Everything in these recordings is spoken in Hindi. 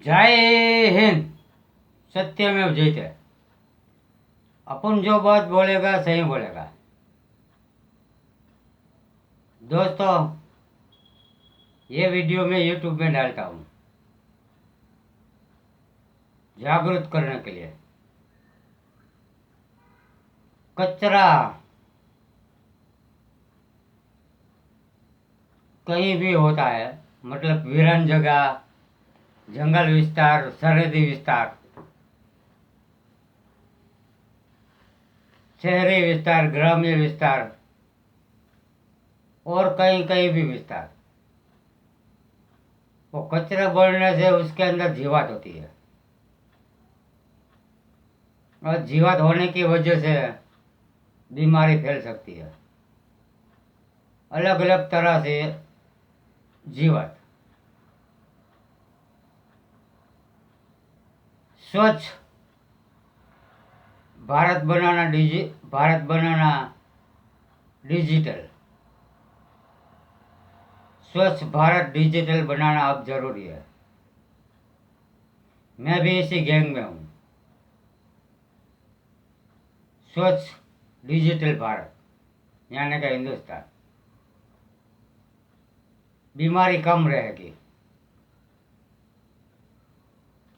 जय हिंद। सत्यमेव जयते। अपन जो बात बोलेगा सही बोलेगा। दोस्तों, ये वीडियो मैं यूट्यूब में डालता हूँ जागरूक करने के लिए। कचरा कहीं भी होता है, मतलब वीरान जगह, जंगल विस्तार, सरहदी विस्तार, शहरी विस्तार, ग्रामीण विस्तार और कहीं कहीं भी विस्तार, वो कचरा बढ़ने से उसके अंदर जीवात होती है और जीवात होने की वजह से बीमारी फैल सकती है। अलग अलग तरह से जीवात। स्वच्छ भारत बनाना डिजिटल। स्वच्छ भारत डिजिटल बनाना अब जरूरी है। मैं भी इसी गैंग में हूँ। स्वच्छ डिजिटल भारत यानी कि हिंदुस्तान। बीमारी कम रहेगी।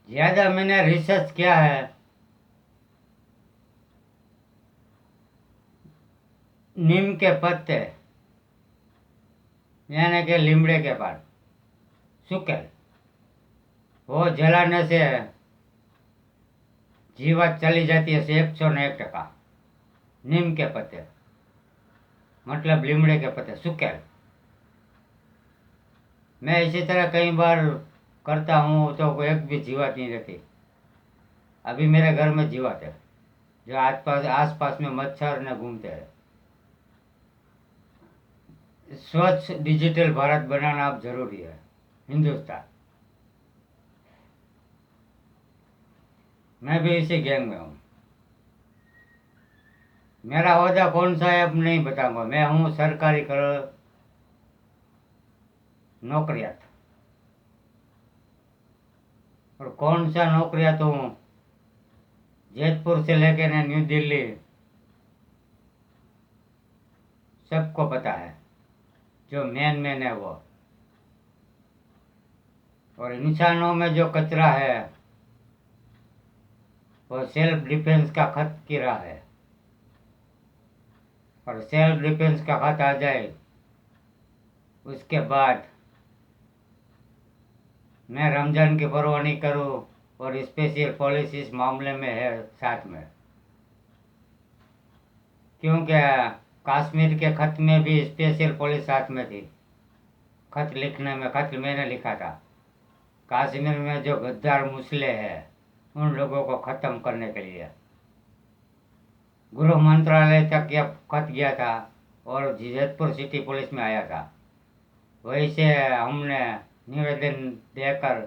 ज्यादा मैंने रिसर्च किया है। नीम के पत्ते यानी कि लीमड़े के पात सूखे, वो जलाने से जीवात चली जाती है 101%। नीम के पत्ते मतलब लीमड़े के पत्ते सूखे। मैं इसी तरह कई बार करता हूँ तो कोई एक भी जीवात नहीं रहती। अभी मेरे घर में जीवात है जो आस पास में मच्छर न घूमते हैं। स्वच्छ डिजिटल भारत बनाना अब जरूरी है। हिंदुस्तान। मैं भी इसी गैंग में हूँ। मेरा ओहदा कौन सा है अब नहीं बताऊंगा। मैं हूँ सरकारी नौकरियात। और कौन सा नौकरियात हूँ, जयपुर से लेकर न्यू दिल्ली सबको पता है। जो मेन मेन है वो। और इंसानों में जो कचरा है वो सेल्फ डिफेंस का खत की राह है। और सेल्फ डिफेंस का खत आ जाए उसके बाद मैं रमजान की परवाह नहीं करूँ। और स्पेशल पुलिस इस मामले में है साथ में, क्योंकि कश्मीर के खत में भी स्पेशल पुलिस साथ में थी। खत लिखने में खत मैंने लिखा था। कश्मीर में जो गद्दार मुसले हैं उन लोगों को खत्म करने के लिए गृह मंत्रालय तक यह खत गया था और जयपुर सिटी पुलिस में आया था। वहीं से हमने निवेदन देकर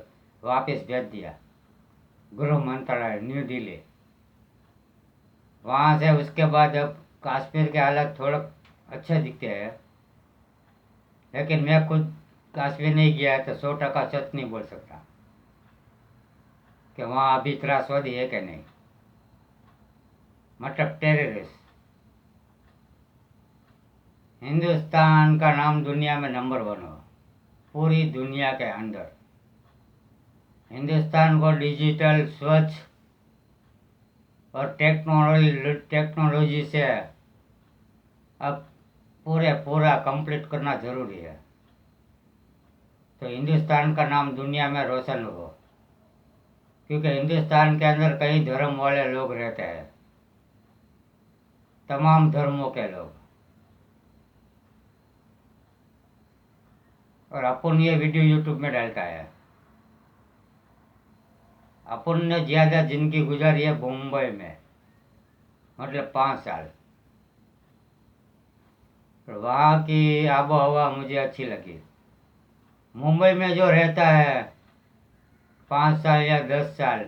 वापस भेज दिया गृह मंत्रालय न्यू दिल्ली। वहाँ से उसके बाद अब कश्मीर के हालात थोड़ा अच्छे दिखते हैं, लेकिन मैं खुद कश्मीर नहीं गया तो 100% सच नहीं बोल सकता कि वहाँ अभी त्रासवादी है कि नहीं, मतलब टेररिस्ट। हिंदुस्तान का नाम दुनिया में नंबर 1 हो, पूरी दुनिया के अंदर। हिंदुस्तान को डिजिटल, स्वच्छ और टेक्नोलॉजी से अब पूरा कंप्लीट करना जरूरी है, तो हिंदुस्तान का नाम दुनिया में रोशन हो। क्योंकि हिंदुस्तान के अंदर कई धर्म वाले लोग रहते हैं, तमाम धर्मों के लोग। और अपन ये वीडियो यूट्यूब में डालता है। अपन ने ज्यादा जिंदगी गुजारी है मुंबई में, मतलब 5 साल। और वहाँ की आबो हवा मुझे अच्छी लगी। मुंबई में जो रहता है 5 साल या 10 साल,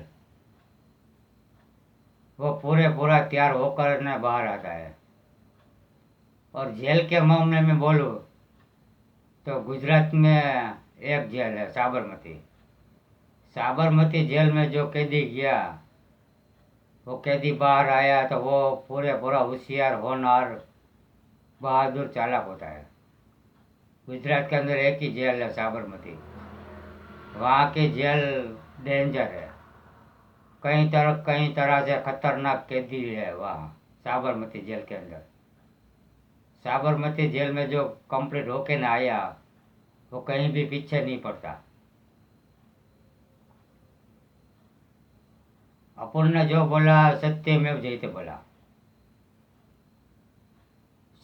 वो पूरा तैयार होकर न बाहर आता है। और जेल के मामले में बोलूँ तो गुजरात में एक जेल है साबरमती। साबरमती जेल में जो कैदी गया, वो कैदी बाहर आया तो वो पूरे पूरा होशियार, होनहार, बहादुर, चालाक होता है। गुजरात के अंदर एक ही जेल है, साबरमती। वहाँ की जेल डेंजर है। कई तरह से खतरनाक कैदी है वहाँ साबरमती जेल के अंदर। साबरमती जेल में जो कंप्लीट होके ना आया, वो कहीं भी पीछे नहीं पड़ता। अपन ने जो बोला सत्यमेव जयते बोला।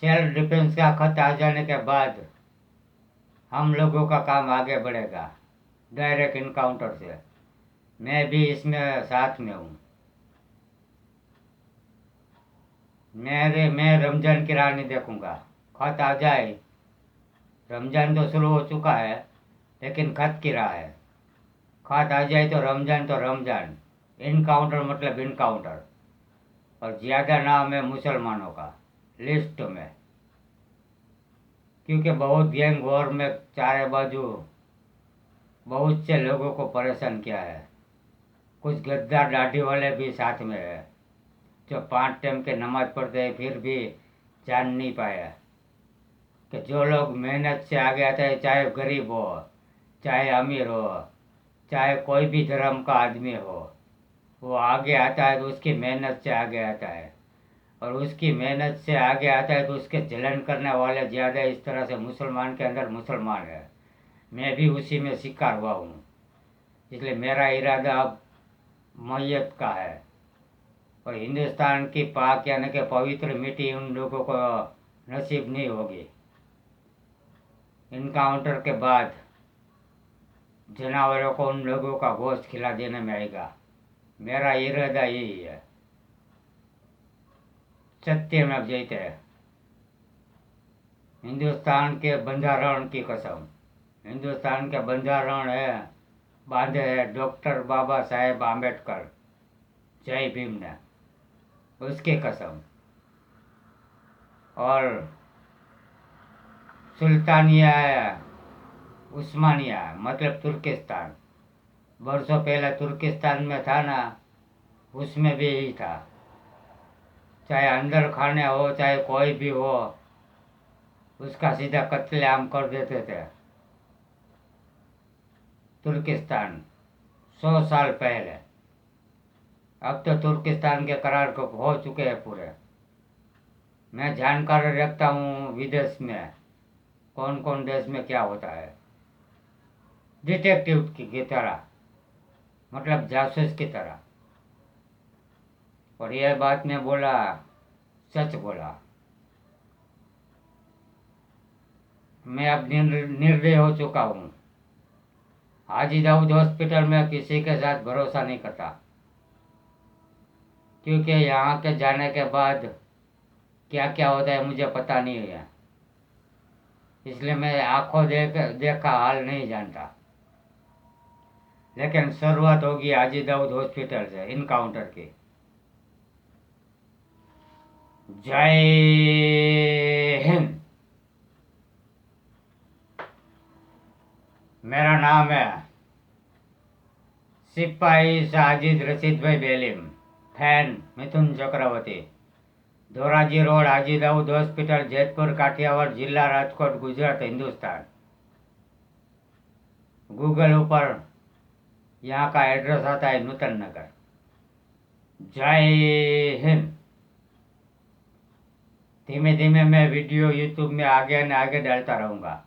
सेल्फ डिफेंस का खत आ जाने के बाद हम लोगों का काम आगे बढ़ेगा डायरेक्ट इनकाउंटर से। मैं भी इसमें साथ में हूँ। मैं रमजान की राह नहीं देखूंगा। खत आ जाए, रमजान तो शुरू हो चुका है, लेकिन खत की राह है। खत आ जाए तो रमजान, इनकाउंटर मतलब इनकाउंटर। और ज़्यादा नाम है मुसलमानों का लिस्ट में, क्योंकि बहुत गैंग वॉर में चारे बाजू बहुत से लोगों को परेशान किया है। कुछ गद्दार दाढ़ी वाले भी साथ में है, जो 5 टाइम के नमाज पढ़ते हैं फिर भी जान नहीं पाया कि जो लोग मेहनत से आगे आते हैं, चाहे गरीब हो, चाहे अमीर हो, चाहे कोई भी धर्म का आदमी हो, वो आगे आता है तो उसकी मेहनत से आगे आता है। और उसकी मेहनत से आगे आता है तो उसके जलन करने वाले ज़्यादा इस तरह से मुसलमान के अंदर मुसलमान है। मैं भी उसी में शिकार हुआ हूँ। इसलिए मेरा इरादा अब मैयत का है। और हिंदुस्तान की पाक यानी कि पवित्र मिट्टी उन लोगों को नसीब नहीं होगी। इनकाउंटर के बाद जानवरों को उन लोगों का गोश्त खिला देने में आएगा। मेरा इरादा यही है। सत्यमेव जयते। हिंदुस्तान के बंधारण की कसम। हिंदुस्तान के बंधारण है बांधे है डॉक्टर बाबा साहेब आम्बेडकर, जय भीम ने, उसकी कसम। और सुल्तानिया है, उस्मानिया है, मतलब तुर्किस्तान। वर्षों पहले तुर्किस्तान में था ना, उसमें भी यही था। चाहे अंदर खाने हो, चाहे कोई भी हो, उसका सीधा कत्लेआम कर देते थे। तुर्किस्तान 100 साल पहले। अब तो तुर्किस्तान के करार को हो चुके हैं पूरे। मैं जानकारी रखता हूँ विदेश में कौन कौन देश में क्या होता है, डिटेक्टिव की तरह, मतलब जासूस की तरह। और यह बात मैं बोला, सच बोला। मैं अब निर्दय हो चुका हूँ। हाजी दाऊद हॉस्पिटल में किसी के साथ भरोसा नहीं करता, क्योंकि यहाँ के जाने के बाद क्या क्या होता है मुझे पता नहीं है। इसलिए मैं आंखों देखा हाल नहीं जानता। लेकिन शुरुआत होगी हाजी दाऊद हॉस्पिटल से इनकाउंटर की। जय हिंद। मेरा नाम है सिपाही साजिद रशीद भाई बेलीम, फैन मिथुन चक्रवर्ती, धोराजी रोड, हाजी दाऊद हॉस्पिटल, जेतपुर, काठियावाड़ जिला, राजकोट, गुजरात, हिंदुस्तान। गूगल ऊपर यहाँ का एड्रेस आता है नूतन नगर। जय हिंद। धीमे धीमे मैं वीडियो यूट्यूब में आगे न आगे डालता रहूँगा।